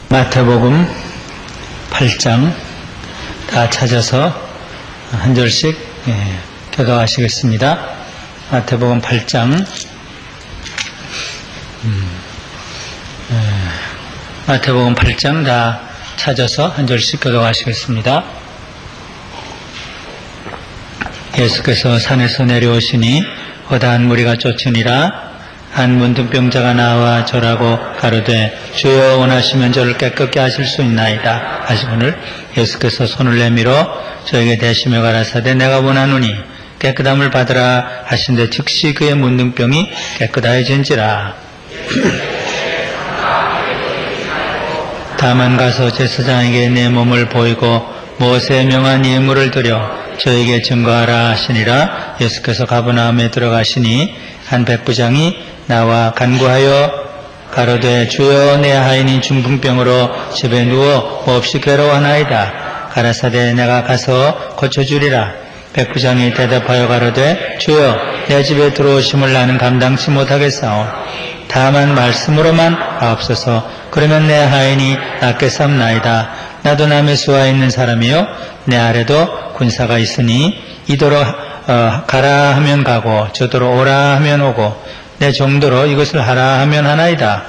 마태복음 8장 다 찾아서 한 절씩 교도하시겠습니다. 마태복음 8장 마태복음 8장 다 찾아서 한 절씩 교도하시겠습니다. 예수께서 산에서 내려오시니 허다한 무리가 쫓으니라. 한 문둥병자가 나와 절하고 가로되 주여 원하시면 저를 깨끗게 하실 수 있나이다 하시거늘 예수께서 손을 내밀어 저에게 대시며 가라사대 내가 원하노니 깨끗함을 받으라 하신데 즉시 그의 문둥병이 깨끗하여진지라. 다만 가서 제사장에게 내 몸을 보이고 모세의 명한 예물을 드려 저에게 증거하라 하시니라. 예수께서 가버나움에 들어가시니 한 백부장이 나와 간구하여 가로되 주여 내 하인이 중풍병으로 집에 누워 몹시 괴로워하나이다. 가라사대 내가 가서 고쳐주리라. 백부장이 대답하여 가로되 주여 내 집에 들어오심을 나는 감당치 못하겠사오. 다만 말씀으로만 하옵소서. 그러면 내 하인이 낫게 삼나이다. 나도 남의 수하에 있는 사람이요 내 아래도 군사가 있으니 이도로 가라 하면 가고 저도로 오라 하면 오고 내 정도로 이것을 하라 하면 하나이다.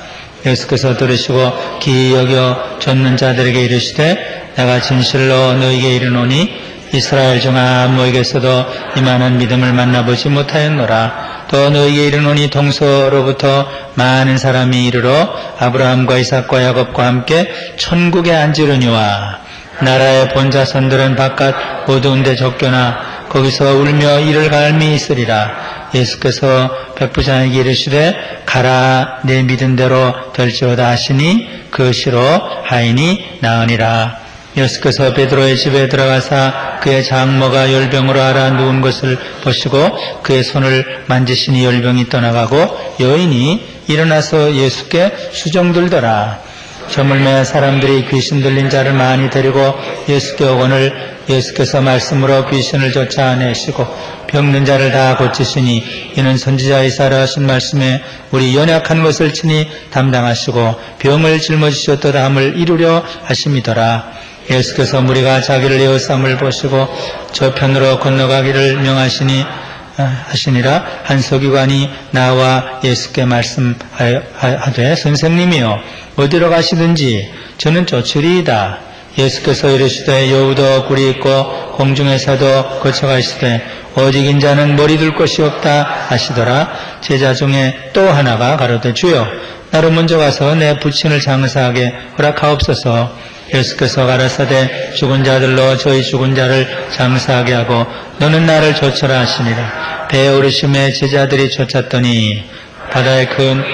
예수께서 들으시고 기이 여겨 쫓는 자들에게 이르시되 내가 진실로 너희에게 이르노니 이스라엘 중 아무에게서도 이만한 믿음을 만나보지 못하였노라. 또 너희에게 이르노니 동서로부터 많은 사람이 이르러 아브라함과 이삭과 야곱과 함께 천국에 앉으려니와 나라의 본자손들은 바깥 어두운 데 쫓겨나 거기서 울며 이를 갈미 있으리라. 예수께서 백부장에게 이르시되 가라 내 믿은 대로 될지어다 하시니 그 시로 하인이 나으니라. 예수께서 베드로의 집에 들어가사 그의 장모가 열병으로 앓아 누운 것을 보시고 그의 손을 만지시니 열병이 떠나가고 여인이 일어나서 예수께 수종들더라. 저물매 사람들이 귀신 들린 자를 많이 데리고 예수께 오거늘 예수께서 말씀으로 귀신을 쫓아내시고 병든 자를 다 고치시니 이는 선지자 이사야가 하신 말씀에 우리 연약한 것을 친히 담당하시고 병을 짊어지셨도다 함을 이루려 하심이더라. 예수께서 무리가 자기를 에워싸움을 보시고 저편으로 건너가기를 하시니라. 한 서기관이 나와 예수께 말씀하되 선생님이여 어디로 가시든지 저는 쫓으리이다. 예수께서 이르시되 여우도 굴이 있고 공중에서도 거쳐가시되 오직 인자는 머리 둘 곳이 없다 하시더라. 제자 중에 또 하나가 가로되 주여 나로 먼저 가서 내 부친을 장사하게 허락하옵소서. 예수께서 가라사대 죽은 자들로 저희 죽은 자를 장사하게 하고 너는 나를 쫓으라 하시니라. 배에 오르심에 제자들이 쫓았더니 바다에 큰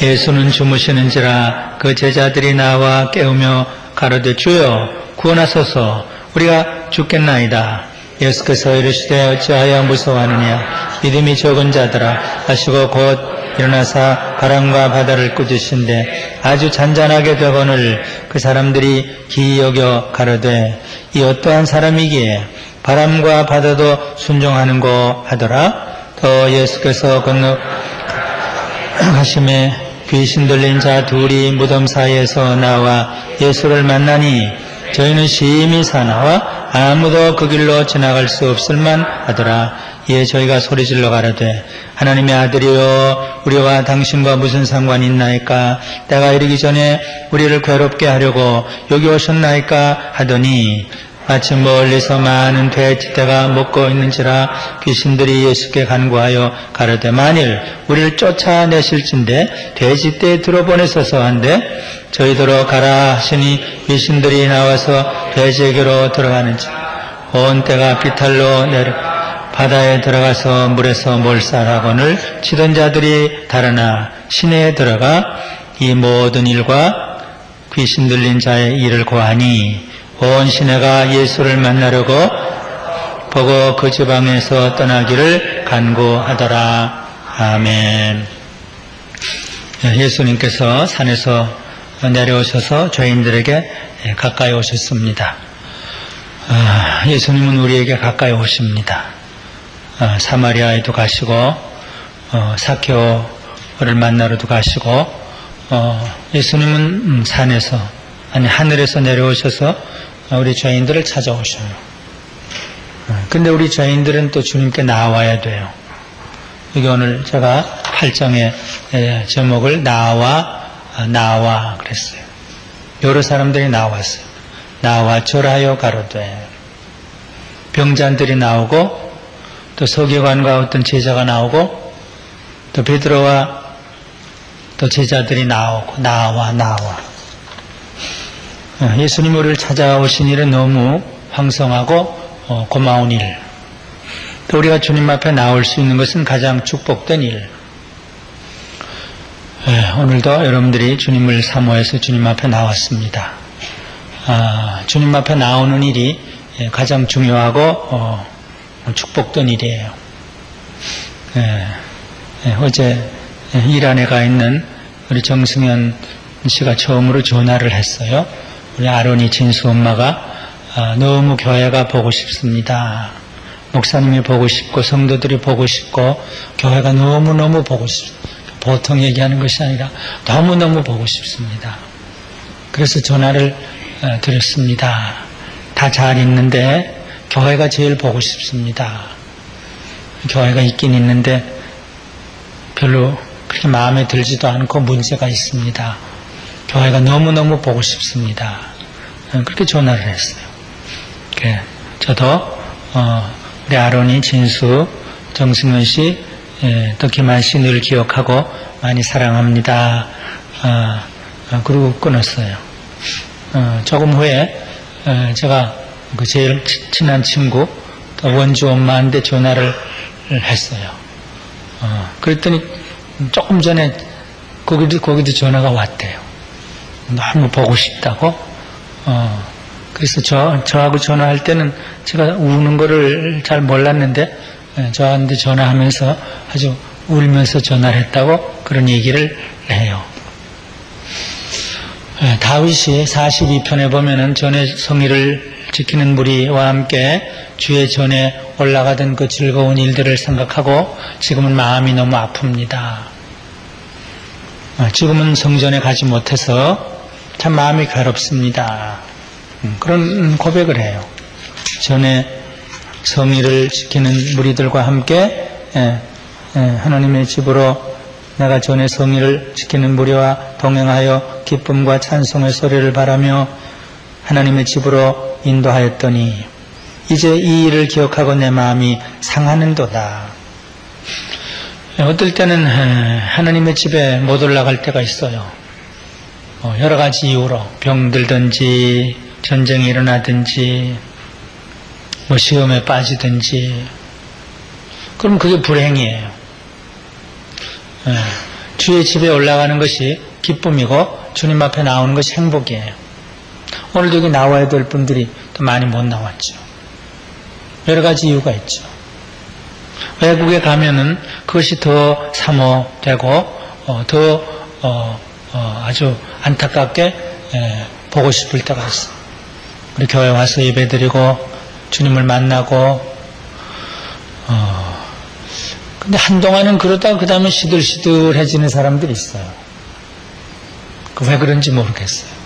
예수는 주무시는지라. 그 제자들이 나와 깨우며 가로되 주여 구원하소서 우리가 죽겠나이다. 예수께서 이르시되 어찌하여 무서워하느냐 믿음이 적은 자들아 하시고 곧 일어나사 바람과 바다를 꾸짖으신데 아주 잔잔하게 되거늘 그 사람들이 기이 여겨 가로되 이 어떠한 사람이기에 바람과 바다도 순종하는고 하더라. 또 예수께서 건너가심에 귀신 들린 자 둘이 무덤 사이에서 나와 예수를 만나니 저희는 심히 사나와 아무도 그 길로 지나갈 수 없을만 하더라. 이에 저희가 소리질러 가로되 하나님의 아들이여 우리와 당신과 무슨 상관이 있나이까. 때가 이르기 전에 우리를 괴롭게 하려고 여기 오셨나이까 하더니 마침 멀리서 많은 돼지떼가 먹고 있는지라. 귀신들이 예수께 간구하여 가로되 만일 우리를 쫓아내실진데 돼지떼에 들어보내소서 한데 저희더러 가라 하시니 귀신들이 나와서 돼지에게로 들어가는지 온 떼가 비탈로 내려 바다에 들어가서 물에서 몰살하거늘 치던 자들이 달아나 시내에 들어가 이 모든 일과 귀신 들린 자의 일을 고하니 온 시내가 예수를 만나려고 보고 그 지방에서 떠나기를 간구하더라. 아멘. 예수님께서 산에서 내려오셔서 죄인들에게 가까이 오셨습니다. 예수님은 우리에게 가까이 오십니다. 사마리아에도 가시고 사케오를 만나러도 가시고 예수님은 산에서, 아니 하늘에서 내려오셔서 우리 죄인들을 찾아오셔요. 근데 우리 죄인들은 또 주님께 나와야 돼요. 이게 오늘 제가 8장의 제목을 나와 그랬어요. 여러 사람들이 나왔어요. 나와 절하여 가로되. 병자들이 나오고, 또 서기관과 어떤 제자가 나오고, 또 베드로와 또 제자들이 나오고, 나와. 예수님 우리를 찾아오신 일은 너무 황성하고 고마운 일. 또 우리가 주님 앞에 나올 수 있는 것은 가장 축복된 일. 오늘도 여러분들이 주님을 사모해서 주님 앞에 나왔습니다. 주님 앞에 나오는 일이 가장 중요하고 축복된 일이에요. 어제 이란에 가 있는 우리 정승현 씨가 처음으로 전화를 했어요. 우리 아론이 진수 엄마가 너무 교회가 보고 싶습니다. 목사님이 보고 싶고 성도들이 보고 싶고 교회가 너무너무 보고 싶습니다. 보통 얘기하는 것이 아니라 너무너무 보고 싶습니다. 그래서 전화를 드렸습니다. 다 잘 있는데 교회가 제일 보고 싶습니다. 교회가 있긴 있는데 별로 그렇게 마음에 들지도 않고 문제가 있습니다. 교회가 너무너무 보고 싶습니다. 그렇게 전화를 했어요. 저도 우리 아론이, 진수, 정승현 씨, 또 김한 씨 늘 기억하고 많이 사랑합니다. 그리고 끊었어요. 조금 후에 제가 그 제일 친한 친구, 또 원주 엄마한테 전화를 했어요. 그랬더니 조금 전에 거기도 전화가 왔대요. 너무 보고 싶다고. 그래서 저하고 전화할 때는 제가 우는 거를 잘 몰랐는데 저한테 전화하면서 아주 울면서 전화를 했다고 그런 얘기를 해요. 다윗이 42편에 보면은 전에 성의를 지키는 무리와 함께 주의 전에 올라가던 그 즐거운 일들을 생각하고 지금은 마음이 너무 아픕니다. 지금은 성전에 가지 못해서 참 마음이 괴롭습니다. 그런 고백을 해요. 전에 성의를 지키는 무리들과 함께 하나님의 집으로 내가 전에 성의를 지키는 무리와 동행하여 기쁨과 찬송의 소리를 바라며 하나님의 집으로 인도하였더니 이제 이 일을 기억하고 내 마음이 상하는도다. 어떨 때는 하나님의 집에 못 올라갈 때가 있어요. 여러 가지 이유로 병들든지 전쟁이 일어나든지 뭐 시험에 빠지든지. 그럼 그게 불행이에요. 주의 집에 올라가는 것이 기쁨이고 주님 앞에 나오는 것이 행복이에요. 오늘도 여기 나와야 될 분들이 또 많이 못 나왔죠. 여러 가지 이유가 있죠. 외국에 가면은 그것이 더 사모되고 더 아주 안타깝게 보고 싶을 때가 있어요. 우리 교회 와서 예배드리고 주님을 만나고 근데 한동안은 그러다가 그 다음에 시들시들해지는 사람들이 있어요. 왜 그런지 모르겠어요.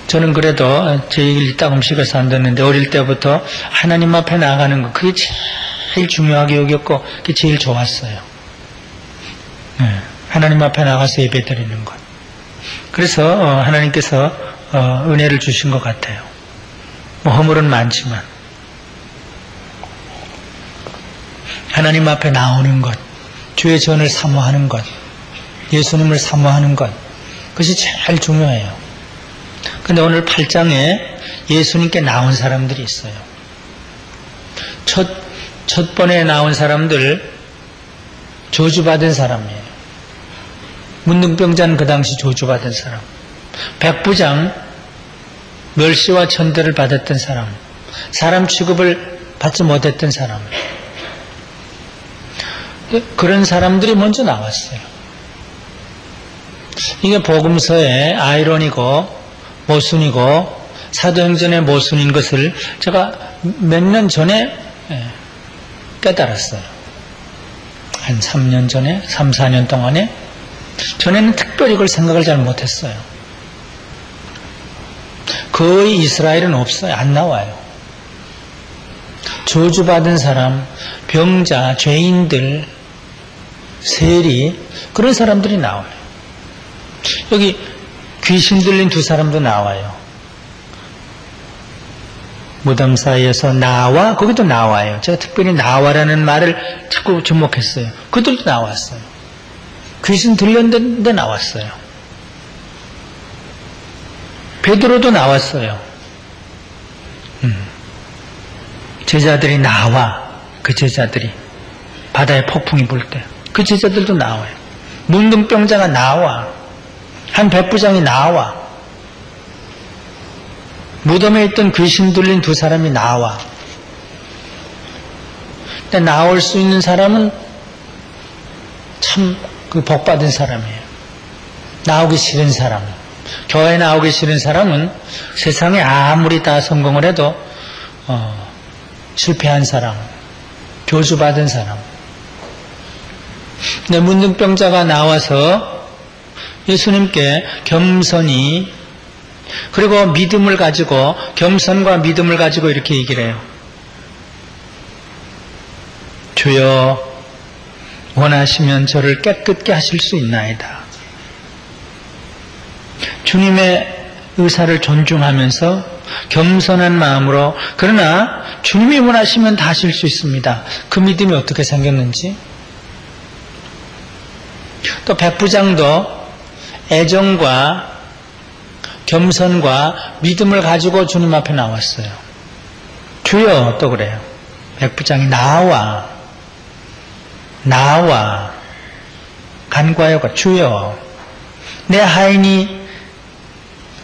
저는 그래도 제 얘기를 이따금씩해서 안 듣는데 어릴 때부터 하나님 앞에 나가는 거 그게 제일 중요하게 여겼고 그게 제일 좋았어요. 하나님 앞에 나가서 예배드리는 것. 그래서 하나님께서 은혜를 주신 것 같아요. 뭐 허물은 많지만 하나님 앞에 나오는 것, 주의 전을 사모하는 것, 예수님을 사모하는 것, 그것이 제일 중요해요. 근데 오늘 8장에 예수님께 나온 사람들이 있어요. 첫 번에 나온 사람들 저주받은 사람이에요. 문둥병자는 그 당시 저주받은 사람, 백부장 멸시와 천대를 받았던 사람, 사람 취급을 받지 못했던 사람, 그런 사람들이 먼저 나왔어요. 이게 복음서의 아이러니고 모순이고 사도행전의 모순인 것을 제가 몇 년 전에 깨달았어요. 한 3년 전에, 3, 4년 동안에 전에는 특별히 그걸 생각을 잘 못했어요. 거의 이스라엘은 없어요. 안 나와요. 저주받은 사람, 병자, 죄인들, 세리, 그런 사람들이 나와요. 여기 귀신 들린 두 사람도 나와요. 무덤 사이에서 나와, 거기도 나와요. 제가 특별히 나와라는 말을 자꾸 주목했어요. 그들도 나왔어요. 귀신 들렸는데 나왔어요. 베드로도 나왔어요. 제자들이 나와. 그 제자들이 바다에 폭풍이 불 때 그 제자들도 나와요. 문둥병자가 나와. 한 백부장이 나와. 무덤에 있던 귀신 들린 두 사람이 나와. 근데 나올 수 있는 사람은 참 그 복받은 사람이에요. 나오기 싫은 사람. 교회 나오기 싫은 사람은 세상에 아무리 다 성공을 해도 실패한 사람, 교수받은 사람. 근데 문둥병자가 나와서 예수님께 겸손히, 그리고 믿음을 가지고, 겸손과 믿음을 가지고 이렇게 얘기를 해요. 주여, 원하시면 저를 깨끗게 하실 수 있나이다. 주님의 의사를 존중하면서 겸손한 마음으로, 그러나 주님이 원하시면 다 하실 수 있습니다. 그 믿음이 어떻게 생겼는지. 또 백부장도 애정과 겸손과 믿음을 가지고 주님 앞에 나왔어요. 주여, 또 그래요. 백부장이 나와. 간과하여가 주여, 내 하인이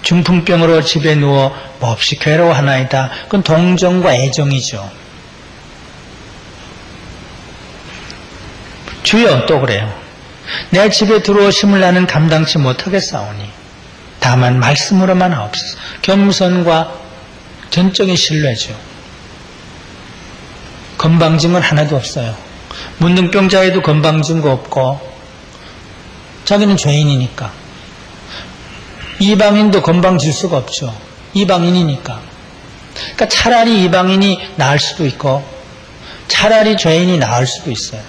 중풍병으로 집에 누워 몹시 괴로워하나이다. 그건 동정과 애정이죠. 주여, 또 그래요. 내 집에 들어오심을 나는 감당치 못하겠사오니 다만 말씀으로만 하옵소서. 겸손과 전적인 신뢰죠. 건방진 건 하나도 없어요. 문둥병자에도 건방진 거 없고, 자기는 죄인이니까. 이방인도 건방질 수가 없죠. 이방인이니까. 그러니까 차라리 이방인이 나을 수도 있고, 차라리 죄인이 나을 수도 있어요.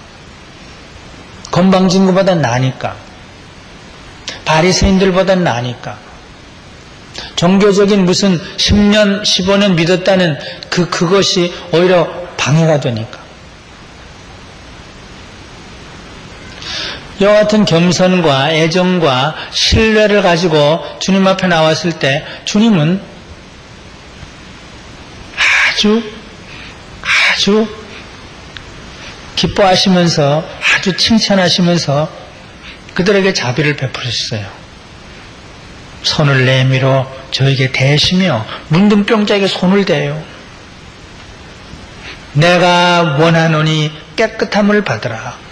건방진 것보단 나으니까. 바리새인들보단 나으니까. 종교적인 무슨 10년, 15년 믿었다는 그것이 오히려 방해가 되니까. 이와 같은 겸손과 애정과 신뢰를 가지고 주님 앞에 나왔을 때 주님은 아주 기뻐하시면서, 아주 칭찬하시면서 그들에게 자비를 베푸셨어요. 손을 내밀어 저에게 대시며 문둥병자에게 손을 대요. 내가 원하노니 깨끗함을 받으라.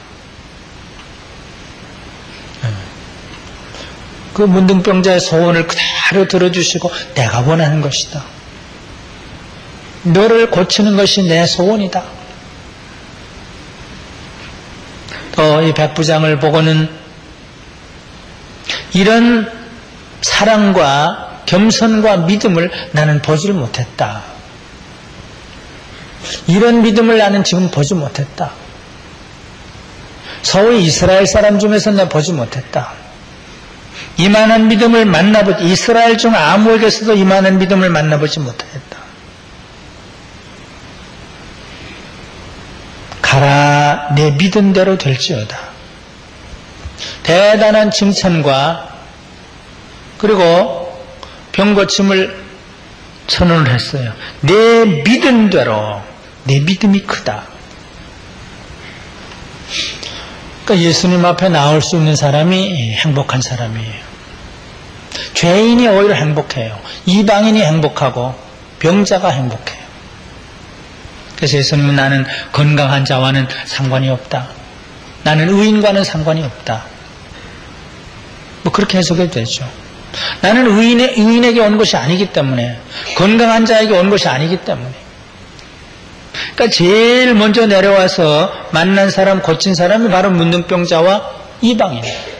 그 문둥병자의 소원을 그대로 들어주시고, 내가 원하는 것이다. 너를 고치는 것이 내 소원이다. 또 이 백부장을 보고는 이런 사랑과 겸손과 믿음을 나는 보지를 못했다. 이런 믿음을 나는 지금 보지 못했다. 소위 이스라엘 사람 중에서 내가 보지 못했다. 이만한 믿음을 만나보지, 이스라엘 중 아무에게서도 이만한 믿음을 만나보지 못했다. 가라, 내 믿은 대로 될지어다. 대단한 칭찬과 그리고 병고침을 선언을 했어요. 내 믿은 대로, 내 믿음이 크다. 그러니까 예수님 앞에 나올 수 있는 사람이 행복한 사람이에요. 죄인이 오히려 행복해요. 이방인이 행복하고 병자가 행복해요. 그래서 예수님은 나는 건강한 자와는 상관이 없다. 나는 의인과는 상관이 없다. 뭐 그렇게 해석해도 되죠. 나는 의인에게 온 것이 아니기 때문에, 건강한 자에게 온 것이 아니기 때문에. 그러니까 제일 먼저 내려와서 만난 사람, 고친 사람이 바로 문둥병자와 이방인이에요.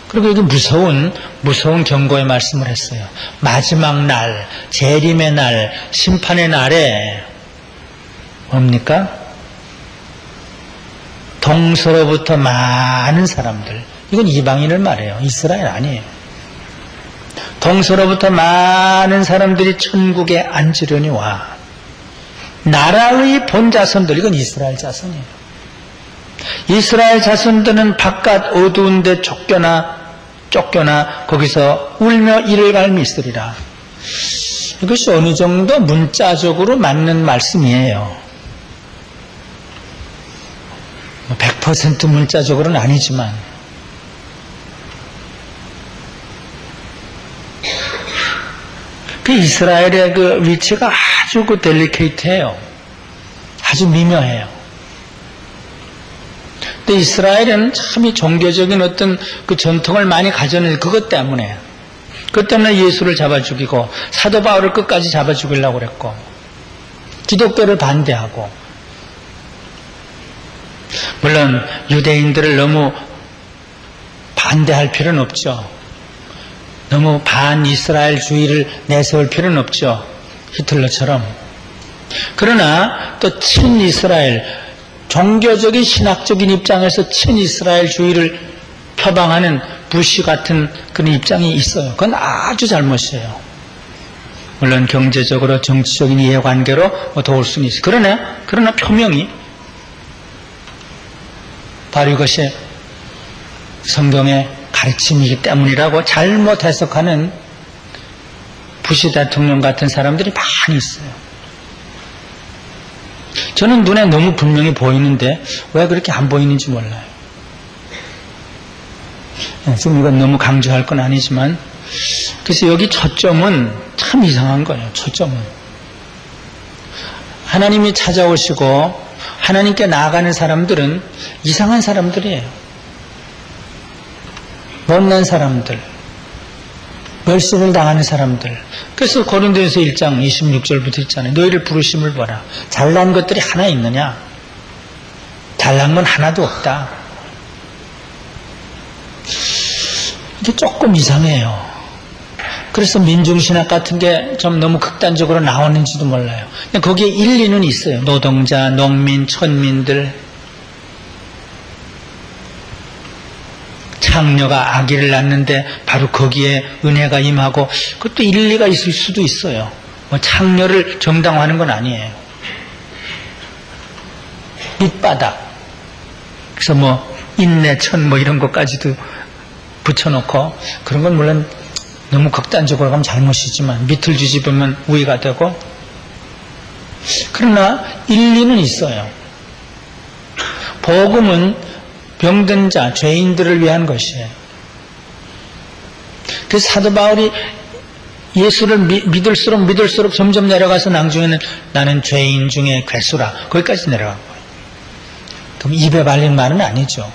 그리고 여기 무서운 경고의 말씀을 했어요. 마지막 날, 재림의 날, 심판의 날에 뭡니까? 동서로부터 많은 사람들, 이건 이방인을 말해요. 이스라엘 아니에요. 동서로부터 많은 사람들이 천국에 앉으려니 와. 나라의 본자손들, 이건 이스라엘 자손이에요. 이스라엘 자손들은 바깥 어두운 데 쫓겨나 거기서 울며 이를 갈미 있으리라. 이것이 어느 정도 문자적으로 맞는 말씀이에요. 100% 문자적으로는 아니지만 그 이스라엘의 그 위치가 아주 그 델리케이트해요. 아주 미묘해요. 근데 이스라엘은 참 이 종교적인 어떤 그 전통을 많이 가져는 그것 때문에 예수를 잡아 죽이고 사도 바울을 끝까지 잡아 죽이려고 그랬고 기독교를 반대하고, 물론 유대인들을 너무 반대할 필요는 없죠. 너무 반이스라엘주의를 내세울 필요는 없죠. 히틀러처럼. 그러나 또 친이스라엘, 종교적인 신학적인 입장에서 친이스라엘주의를 표방하는 부시 같은 그런 입장이 있어요. 그건 아주 잘못이에요. 물론 경제적으로 정치적인 이해관계로 도울 수는 있어요. 그러나 표명이 바로 이것이 성경의 가르침이기 때문이라고 잘못 해석하는 부시 대통령 같은 사람들이 많이 있어요. 저는 눈에 너무 분명히 보이는데 왜 그렇게 안 보이는지 몰라요. 지금 이건 너무 강조할 건 아니지만, 그래서 여기 초점은 참 이상한 거예요. 초점은 하나님이 찾아오시고 하나님께 나아가는 사람들은 이상한 사람들이에요. 못난 사람들, 멸시를 당하는 사람들. 그래서 고린도전서 1장 26절부터 있잖아요. 너희를 부르심을 봐라. 잘난 것들이 하나 있느냐? 잘난 건 하나도 없다. 이게 조금 이상해요. 그래서 민중신학 같은 게 좀 너무 극단적으로 나오는지도 몰라요. 거기에 일리는 있어요. 노동자, 농민, 천민들, 창녀가 아기를 낳는데 바로 거기에 은혜가 임하고, 그것도 일리가 있을 수도 있어요. 창녀를 정당화하는 건 아니에요. 밑바닥, 그래서 인내천 이런 것까지도 붙여놓고, 그런 건 물론 너무 극단적으로 가면 잘못이지만 밑을 뒤집으면 우위가 되고, 그러나 일리는 있어요. 복음은 병든 자, 죄인들을 위한 것이에요. 그래서 사도 바울이 예수를 믿을수록 점점 내려가서 낭중에는 나는 죄인 중에 괴수라, 거기까지 내려간 거예요. 그럼 입에 발린 말은 아니죠.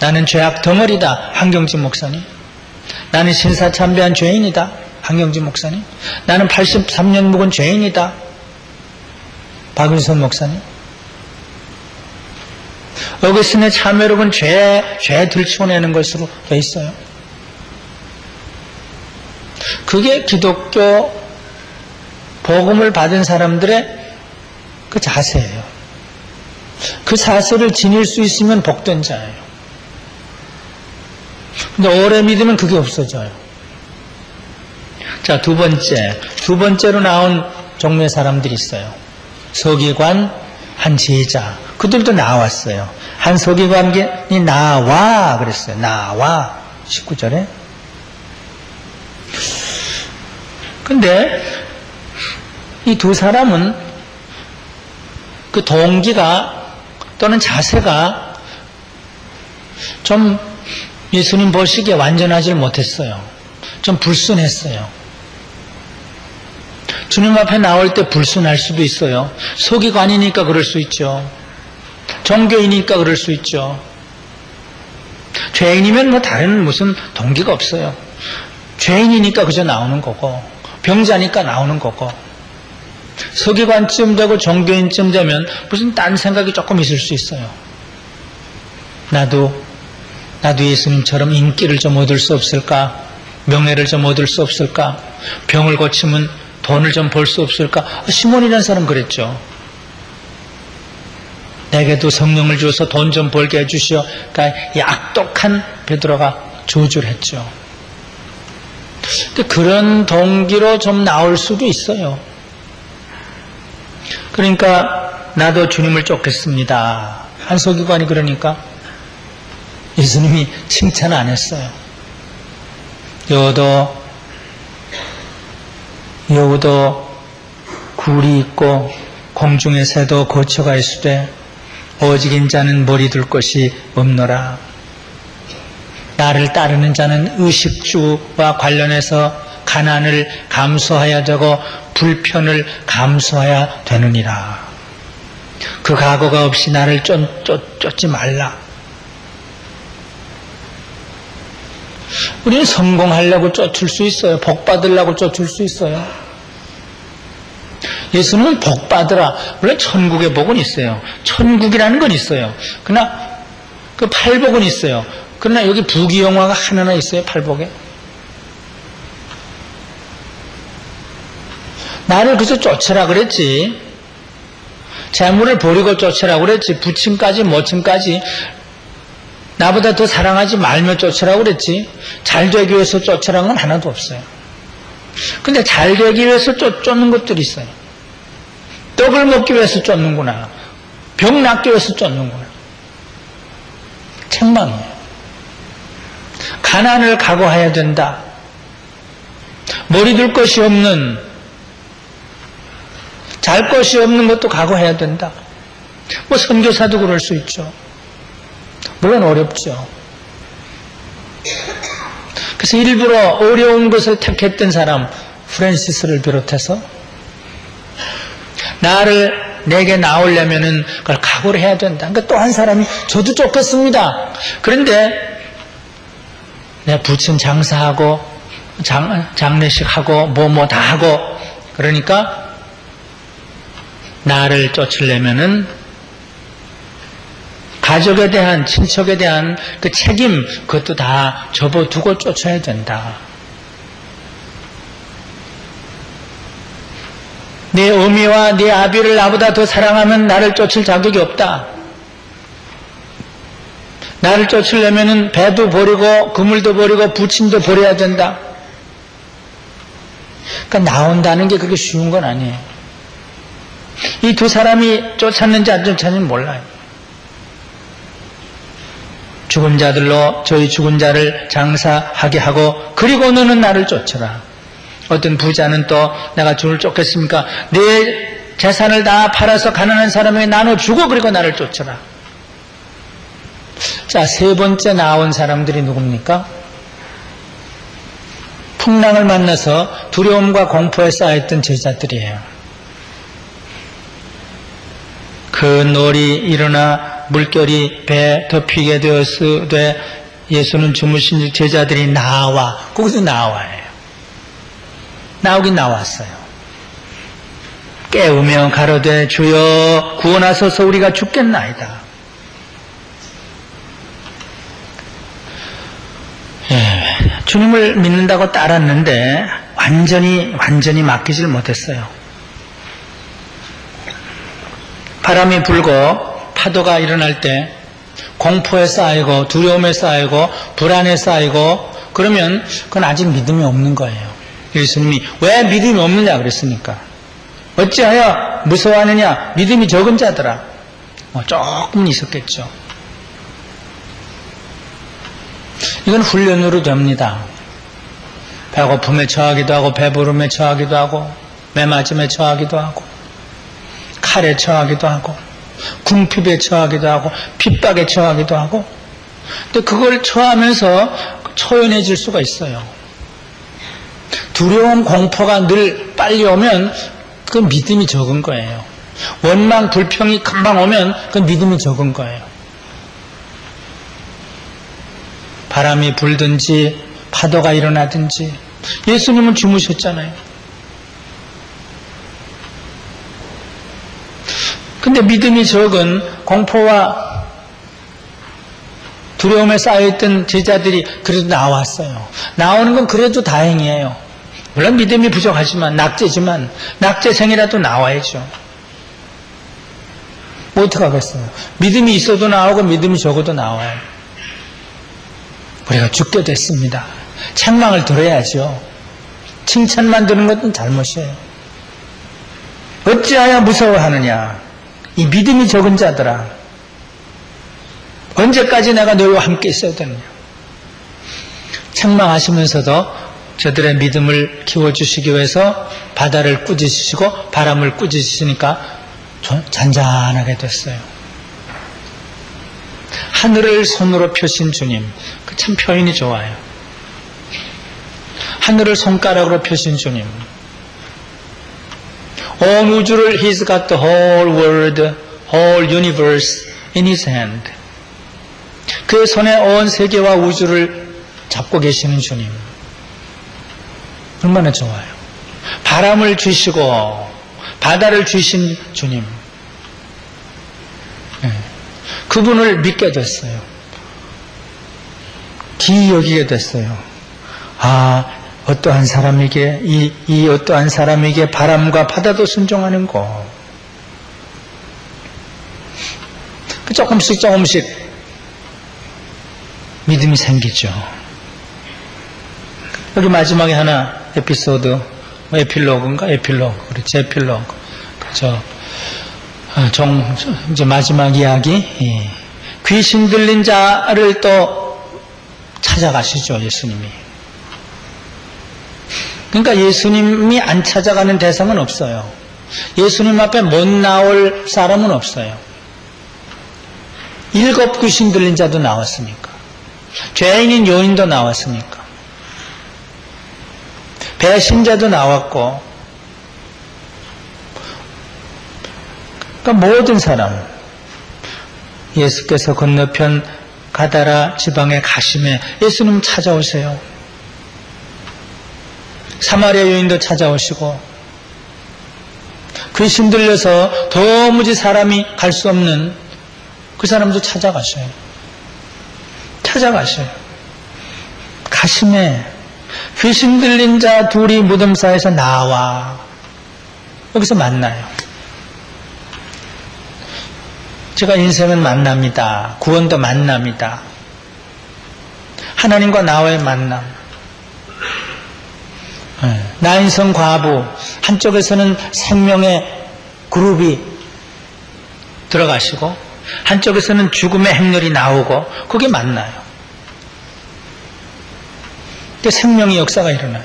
나는 죄악 덩어리다, 한경진 목사님. 나는 신사참배한 죄인이다, 한경진 목사님. 나는 83년 묵은 죄인이다, 박윤선 목사님. 어거스틴의 참회록은 죄 들추어내는 것으로 돼 있어요. 그게 기독교 복음을 받은 사람들의 그 자세예요. 그 자세를 지닐 수 있으면 복된 자예요. 근데 오래 믿으면 그게 없어져요. 자, 두 번째로 나온 종류의 사람들이 있어요. 서기관, 한 제자. 그들도 나왔어요. 한 서기관이 나와 그랬어요. 나와 19절에. 근데 이 두 사람은 그 동기가 또는 자세가 좀 예수님 보시기에 완전하지 못했어요. 좀 불순했어요. 주님 앞에 나올 때 불순할 수도 있어요. 서기관이니까 그럴 수 있죠. 종교이니까 그럴 수 있죠. 죄인이면 다른 무슨 동기가 없어요. 죄인이니까 그저 나오는 거고, 병자니까 나오는 거고, 서기관쯤 되고 종교인쯤 되면 무슨 딴 생각이 조금 있을 수 있어요. 나도 나도 예수님처럼 인기를 좀 얻을 수 없을까? 명예를 좀 얻을 수 없을까? 병을 고치면 돈을 좀 벌 수 없을까? 시몬이라는 사람 그랬죠. 내게도 성령을 주어서 돈 좀 벌게 해주시오. 그러니까 이 악독한 베드로가 저주를 했죠. 그런 동기로 좀 나올 수도 있어요. 그러니까 나도 주님을 쫓겠습니다. 한서기관이 그러니까 예수님이 칭찬 안 했어요. 여우도 굴이 있고 공중의 새도 거처가 있으되 오직 인자는 머리 둘 곳이 없노라. 나를 따르는 자는 의식주와 관련해서 가난을 감수해야 되고 불편을 감수해야 되느니라. 그 각오가 없이 나를 쫓지 말라. 우리는 성공하려고 쫓을 수 있어요. 복 받으려고 쫓을 수 있어요. 예수는 복 받으라. 물론 천국의 복은 있어요. 천국이라는 건 있어요. 그러나 그 팔복은 있어요. 그러나 여기 부귀영화가 하나나 있어요. 팔복에. 나를 그래서 쫓으라 그랬지. 재물을 버리고 쫓으라 그랬지. 부침까지 모침까지 나보다 더 사랑하지 말며 쫓으라 그랬지. 잘 되기 위해서 쫓으라는 건 하나도 없어요. 근데 잘 되기 위해서 쫓는 것들이 있어요. 떡을 먹기 위해서 쫓는구나. 병 낫기 위해서 쫓는구나. 책망이에요. 가난을 각오해야 된다. 머리 둘 것이 없는, 잘 것이 없는 것도 각오해야 된다. 뭐 선교사도 그럴 수 있죠. 물론 어렵죠. 그래서 일부러 어려운 것을 택했던 사람, 프랜시스를 비롯해서 내게 나오려면은 그걸 각오를 해야 된다. 그러니까 또 한 사람이 저도 쫓겠습니다. 그런데 내가 부친 장사하고 장례식하고 뭐 다 하고 그러니까 나를 쫓으려면은 가족에 대한 친척에 대한 그 책임 그것도 다 접어두고 쫓아야 된다. 네 어미와 네 아비를 나보다 더 사랑하면 나를 쫓을 자격이 없다. 나를 쫓으려면 배도 버리고 그물도 버리고 부친도 버려야 된다. 그러니까 나온다는 게 그렇게 쉬운 건 아니에요. 이 두 사람이 쫓았는지 안 쫓았는지 몰라요. 죽은 자들로 저희 죽은 자를 장사하게 하고 그리고 너는 나를 쫓으라. 어떤 부자는 또 내가 주를 쫓겠습니까? 내 재산을 다 팔아서 가난한 사람에게 나눠주고 그리고 나를 쫓으라. 자, 세 번째 나온 사람들이 누굽니까? 풍랑을 만나서 두려움과 공포에 쌓여있던 제자들이에요. 큰 놀이 일어나 물결이 배 덮이게 되었으되 예수는 주무신 제자들이 나와, 거기서 나와요. 나오긴 나왔어요. 깨우며 가로되 주여 구원하소서 우리가 죽겠나이다. 주님을 믿는다고 따랐는데 완전히 맡기질 못했어요. 바람이 불고 파도가 일어날 때 공포에 쌓이고 두려움에 쌓이고 불안에 쌓이고 그러면 그건 아직 믿음이 없는 거예요. 예수님이 왜 믿음이 없느냐 그랬습니까? 어찌하여 무서워하느냐? 믿음이 적은 자들아. 조금 있었겠죠. 이건 훈련으로 됩니다. 배고픔에 처하기도 하고 배부름에 처하기도 하고 매맞음에 처하기도 하고 칼에 처하기도 하고 궁핍에 처하기도 하고 핍박에 처하기도 하고 근데 그걸 처하면서 초연해질 수가 있어요. 두려움, 공포가 늘 빨리 오면 그건 믿음이 적은 거예요. 원망, 불평이 금방 오면 그건 믿음이 적은 거예요. 바람이 불든지 파도가 일어나든지 예수님은 주무셨잖아요. 근데 믿음이 적은 공포와 두려움에 쌓여있던 제자들이 그래도 나왔어요. 나오는 건 그래도 다행이에요. 물론 믿음이 부족하지만, 낙제생이라도 나와야죠. 뭐 어떡하겠어요. 믿음이 있어도 나오고 믿음이 적어도 나와요. 우리가 죽게 됐습니다. 책망을 들어야죠. 칭찬만 들은 것은 잘못이에요. 어찌하여 무서워하느냐. 이 믿음이 적은 자들아, 언제까지 내가 너희와 함께 있어야 되느냐. 책망하시면서도 저들의 믿음을 키워주시기 위해서 바다를 꾸짖으시고 바람을 꾸짖으시니까 잔잔하게 됐어요. 하늘을 손으로 펴신 주님, 그 참 표현이 좋아요. 하늘을 손가락으로 펴신 주님. 온 우주를 He's got the whole world, whole universe in His hand. 그의 손에 온 세계와 우주를 잡고 계시는 주님. 얼마나 좋아요. 바람을 주시고 바다를 주신 주님. 그분을 믿게 됐어요. 기이 여기게 됐어요. 아, 어떠한 사람에게 이 어떠한 사람에게 바람과 바다도 순종하는 거. 조금씩 믿음이 생기죠. 여기 마지막에 하나 에피소드, 에필로그인가? 에필로그. 그렇지, 에필로그. 그죠. 이제 마지막 이야기. 귀신 들린 자를 또 찾아가시죠, 예수님이. 그러니까 예수님이 안 찾아가는 대상은 없어요. 예수님 앞에 못 나올 사람은 없어요. 7 귀신 들린 자도 나왔으니까. 죄인인 요인도 나왔으니까. 배신자도 나왔고. 그러니까 모든 사람. 예수께서 건너편 가다라 지방에 가심에 예수님 찾아오세요. 사마리아 여인도 찾아오시고, 귀신 들려서 도무지 사람이 갈 수 없는 그 사람도 찾아가셔요. 가심에 귀신 들린 자 둘이 무덤 사이에서 나와 여기서 만나요. 제가 인생은 만납니다. 구원도 만납니다. 하나님과 나와의 만남. 나인성 과부, 한쪽에서는 생명의 그룹이 들어가시고 한쪽에서는 죽음의 행렬이 나오고 그게 만나요. 생명의 역사가 일어나요.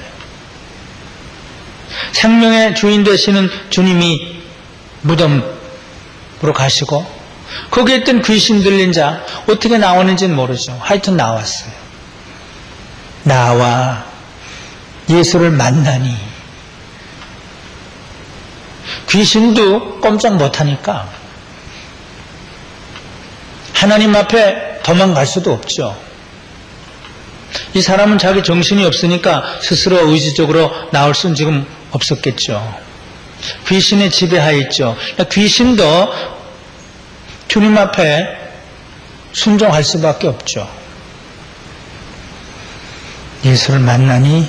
생명의 주인 되시는 주님이 무덤으로 가시고 거기에 있던 귀신 들린 자 어떻게 나오는지는 모르죠. 하여튼 나왔어요. 나와 예수를 만나니 귀신도 꼼짝 못하니까 하나님 앞에 도망갈 수도 없죠. 이 사람은 자기 정신이 없으니까 스스로 의지적으로 나올 수는 지금 없었겠죠. 귀신의 지배하에 있죠. 귀신도 주님 앞에 순종할 수밖에 없죠. 예수를 만나니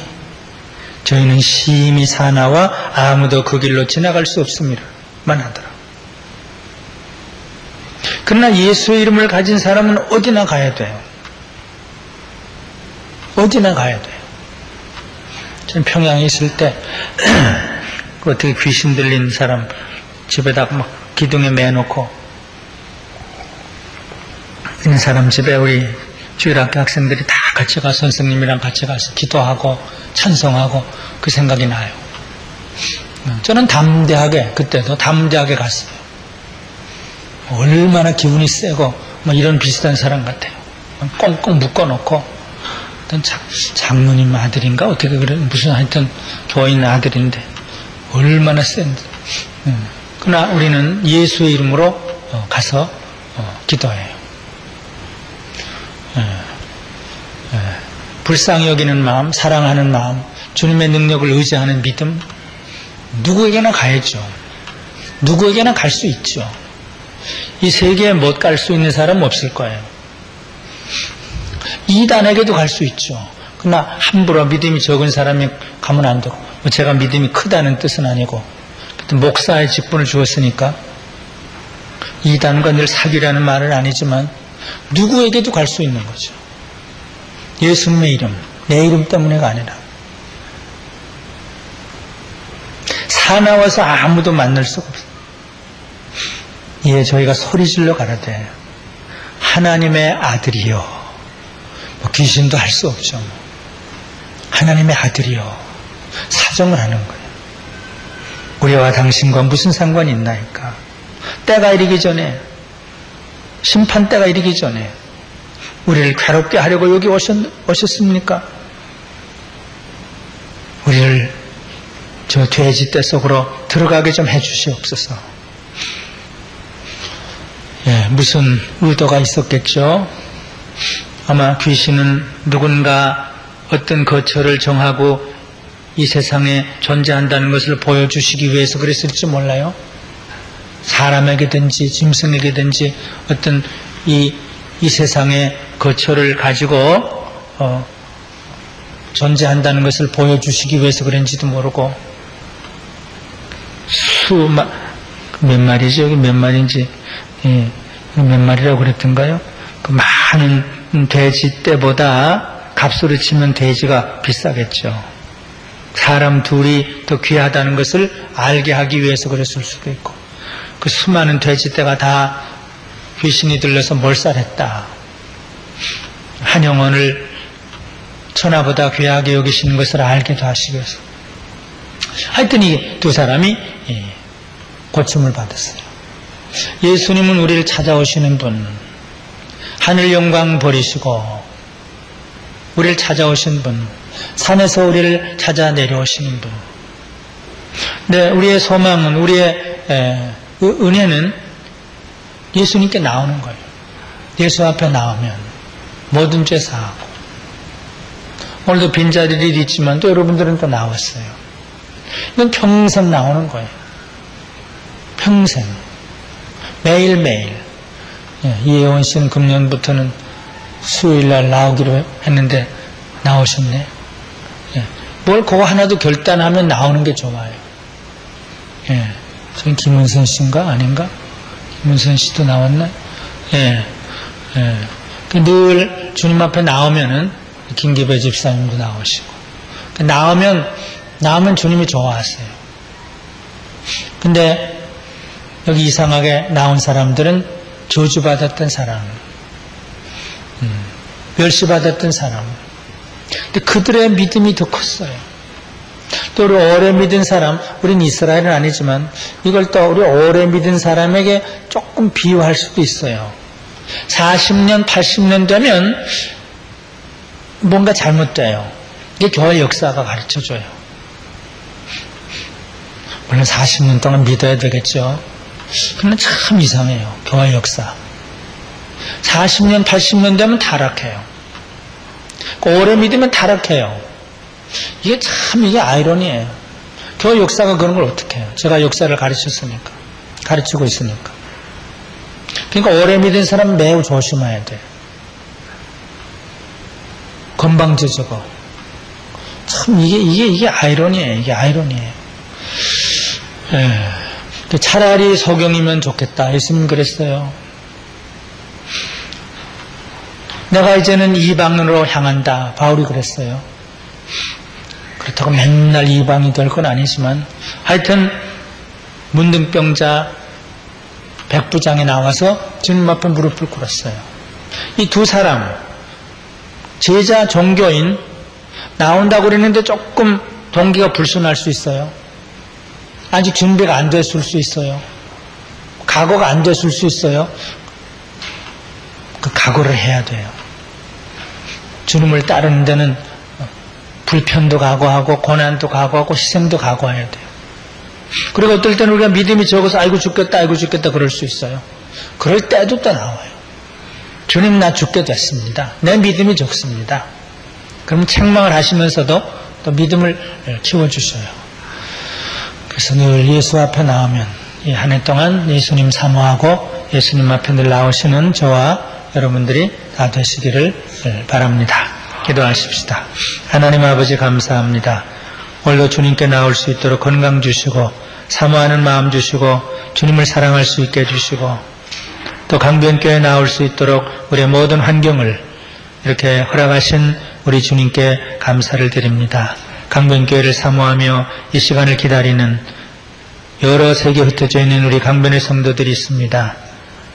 저희는 심히 사나와 아무도 그 길로 지나갈 수 없습니다. 만 하더라. 그러나 예수의 이름을 가진 사람은 어디나 가야 돼요. 어디나 가야 돼요. 저는 평양에 있을 때 어떻게 귀신 들린 사람 집에다 막 기둥에 매놓고 있는 사람 집에 우리 주일학교 학생들이 다 같이 가서 선생님이랑 같이 가서 기도하고 찬송하고 그 생각이 나요. 저는 담대하게 그때도 담대하게 갔어요. 얼마나 기분이 세고 뭐 이런 비슷한 사람 같아요. 꽁꽁 묶어놓고 어떤 장로님 아들인가 어떻게 그래 무슨 하여튼 교인 아들인데 얼마나 센데. 그러나 우리는 예수의 이름으로 가서 기도해요. 불쌍히 여기는 마음, 사랑하는 마음, 주님의 능력을 의지하는 믿음, 누구에게나 가야죠. 누구에게나 갈 수 있죠. 이 세계에 못 갈 수 있는 사람은 없을 거예요. 이단에게도 갈 수 있죠. 그러나 함부로 믿음이 적은 사람이 가면 안 되고, 제가 믿음이 크다는 뜻은 아니고, 목사의 직분을 주었으니까 이단과 늘 사귀라는 말은 아니지만 누구에게도 갈 수 있는 거죠. 예수님의 이름, 내 이름 때문에가 아니라. 사나워서 아무도 만날 수가 없어요. 예, 저희가 소리질러 가라되 하나님의 아들이요. 귀신도 할 수 없죠. 하나님의 아들이요. 사정을 하는 거예요. 우리와 당신과 무슨 상관이 있나이까. 때가 이르기 전에, 심판 때가 이르기 전에 우리를 괴롭게 하려고 여기 오셨습니까? 우리를 저 돼지 떼 속으로 들어가게 좀 해주시옵소서. 예, 무슨 의도가 있었겠죠? 아마 귀신은 누군가 어떤 거처를 정하고 이 세상에 존재한다는 것을 보여주시기 위해서 그랬을지 몰라요. 사람에게든지 짐승에게든지 어떤 이 세상의 거처를 가지고 존재한다는 것을 보여주시기 위해서 그런지도 모르고 몇 마리죠? 여기 몇 마리인지, 예, 몇 마리라고 그랬던가요? 그 많은 돼지 떼보다 값으로 치면 돼지가 비싸겠죠. 사람 둘이 더 귀하다는 것을 알게 하기 위해서 그랬을 수도 있고, 그 수많은 돼지 떼가 다 귀신이 들려서 몰살했다. 한 영혼을 천하보다 귀하게 여기시는 것을 알게도 하시기 위해서. 하여튼 이 두 사람이 고침을 받았어요. 예수님은 우리를 찾아오시는 분, 하늘 영광 버리시고 우리를 찾아오신 분, 산에서 우리를 찾아 내려오시는 분. 근데 우리의 소망은, 우리의 은혜는 예수님께 나오는 거예요. 예수 앞에 나오면 모든 죄 사하고. 오늘도 빈자리들이 있지만 또 여러분들은 또 나왔어요. 이건 평생 나오는 거예요. 평생. 매일매일. 이혜원 씨는 금년부터는 수요일날 나오기로 했는데 나오셨네. 뭘 그거 하나도 결단하면 나오는 게 좋아요. 저기 김은선 씨인가? 아닌가? 김은선 씨도 나왔나? 늘 주님 앞에 나오면은 김기배 집사님도 나오시고. 나오면 주님이 좋아하세요. 근데 여기 이상하게 나온 사람들은 저주받았던 사람, 멸시받았던 사람. 근데 그들의 믿음이 더 컸어요. 또 우리 오래 믿은 사람, 우린 이스라엘은 아니지만 이걸 또 우리 오래 믿은 사람에게 조금 비유할 수도 있어요. 40년, 80년 되면 뭔가 잘못돼요. 이게 교회 역사가 가르쳐줘요. 물론 40년 동안 믿어야 되겠죠. 그러나 참 이상해요. 교회 역사. 40년, 80년 되면 타락해요. 오래 믿으면 타락해요. 이게 아이러니예요. 교회 역사가 그런 걸 어떻게 해요? 제가 역사를 가르쳤으니까. 가르치고 있으니까. 그러니까 오래 믿은 사람은 매우 조심해야 돼요. 건방져져고. 참, 이게 아이러니예요. 이게 아이러니예요. 차라리 소경이면 좋겠다. 예수님 그랬어요. 내가 이제는 이방으로 향한다. 바울이 그랬어요. 그렇다고 맨날 이방이 될 건 아니지만 하여튼 문둥병자 백부장에 나와서 주님 앞에 무릎을 꿇었어요. 이 두 사람, 제자 종교인 나온다고 그랬는데 조금 동기가 불순할 수 있어요. 아직 준비가 안 됐을 수 있어요. 각오가 안 됐을 수 있어요. 그 각오를 해야 돼요. 주님을 따르는 데는 불편도 각오하고 고난도 각오하고 희생도 각오해야 돼요. 그리고 어떨 때는 우리가 믿음이 적어서 아이고 죽겠다 그럴 수 있어요. 그럴 때도 또 나와요. 주님 나 죽게 됐습니다. 내 믿음이 적습니다. 그러면 책망을 하시면서도 또 믿음을 키워주셔요. 그래서 늘 예수 앞에 나오면 이 한 해 동안 예수님 사모하고 예수님 앞에 늘 나오시는 저와 여러분들이 되시기를 바랍니다. 기도하십시다. 하나님 아버지 감사합니다. 오늘도 주님께 나올 수 있도록 건강 주시고 사모하는 마음 주시고 주님을 사랑할 수 있게 해주시고 또 강변교회에 나올 수 있도록 우리의 모든 환경을 이렇게 허락하신 우리 주님께 감사를 드립니다. 강변교회를 사모하며 이 시간을 기다리는 여러 세계에 흩어져 있는 우리 강변의 성도들이 있습니다.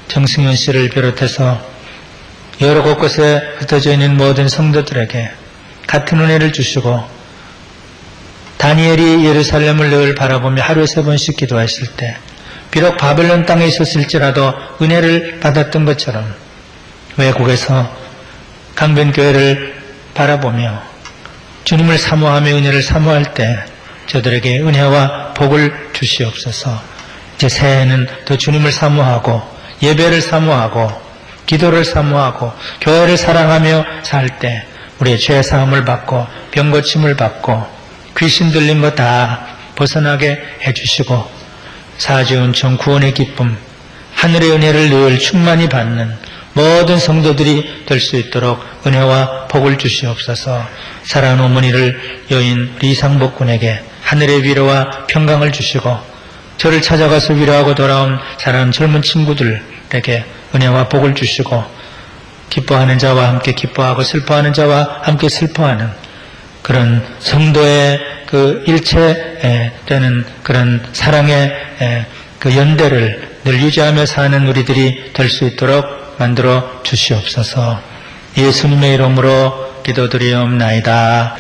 정승현 씨를 비롯해서 여러 곳곳에 흩어져 있는 모든 성도들에게 같은 은혜를 주시고 다니엘이 예루살렘을 늘 바라보며 하루에 3번씩 기도했을 때 비록 바벨론 땅에 있었을지라도 은혜를 받았던 것처럼 외국에서 강변교회를 바라보며 주님을 사모하며 은혜를 사모할 때 저들에게 은혜와 복을 주시옵소서. 이제 새해에는 더 주님을 사모하고 예배를 사모하고 기도를 사모하고 교회를 사랑하며 살 때 우리의 죄 사함을 받고 병 고침을 받고 귀신 들린 거 다 벗어나게 해주시고 사지운청 구원의 기쁨 하늘의 은혜를 늘 충만히 받는 모든 성도들이 될 수 있도록 은혜와 복을 주시옵소서. 사랑하는 어머니를 여인 우리 이상복 군에게 하늘의 위로와 평강을 주시고 저를 찾아가서 위로하고 돌아온 사랑하는 젊은 친구들에게 은혜와 복을 주시고 기뻐하는 자와 함께 기뻐하고 슬퍼하는 자와 함께 슬퍼하는 그런 성도의 그 일체되는 그런 사랑의 그 연대를 늘 유지하며 사는 우리들이 될 수 있도록 만들어 주시옵소서. 예수님의 이름으로 기도드리옵나이다.